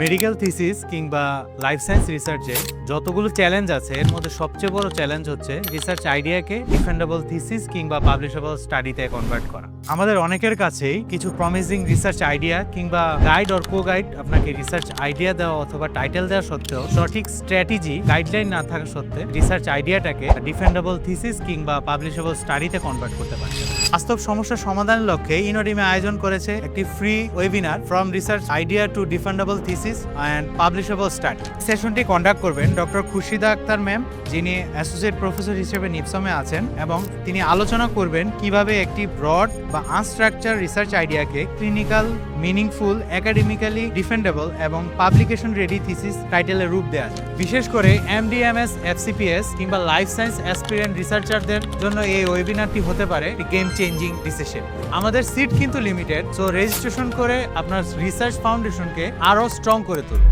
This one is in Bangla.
মেডিকেল থিসিস কিংবা লাইফ সায়েন্স রিসার্চে যতগুলো চ্যালেঞ্জ আছে এর মধ্যে সবচেয়ে বড় চ্যালেঞ্জ হচ্ছে রিসার্চ আইডিয়াকে ডিফেন্ডেবল থিসিস কিংবা পাবলিশেবল স্টাডিতে কনভার্ট করা। আমাদের অনেকের কাছেই কিছু প্রমিজিং রিসার্চ আইডিয়া কিংবা গাইড অর কো গাইড আপনাকে রিসার্চ আইডিয়া দেওয়া অথবা টাইটেল দেওয়া সত্ত্বেও সঠিক স্ট্র্যাটেজি গাইডলাইন না থাকা সত্ত্বে রিসার্চ আইডিয়াটাকে ডিফেন্ডেবল থিসিস কিংবা পাবলিশেবল স্টাডিতে কনভার্ট করতে পারছে। বাস্তব সমস্যার সমাধানের লক্ষ্যে ইনোডিমে আয়োজন করেছে একটি free webinar from research idea to defendable thesis and publishable study. সেশনটি কন্ডাক্ট করবেন ডক্টর খুরশিদা আক্তার ম্যাম, যিনি অ্যাসোসিয়েট প্রফেসর হিসেবে নিপসমে আছেন, এবং তিনি আলোচনা করবেন কিভাবে একটি ব্রড বা আনস্ট্রাকচার রিসার্চ আইডিয়াকে ক্লিনিক্যাল, মিনিংফুল, একাডেমিক্যালি ডিফেন্ডেবল এবং পাবলিকেশন রেডি থিসিস টাইটেলে রূপ দেওয়া যায়। বিশেষ করে এমডিএমএস, এফসিপিএস কিংবা লাইফ সায়েন্স অ্যাসপিরেন্ট রিসার্চারদের জন্য এই ওয়েবিনারটি হতে পারে গেম চেঞ্জিং ডিসিশন। আমাদের সিট কিন্তু লিমিটেড, সো রেজিস্ট্রেশন করে আপনার রিসার্চ ফাউন্ডেশনকে আরও স্ট্রং করে তুলুন।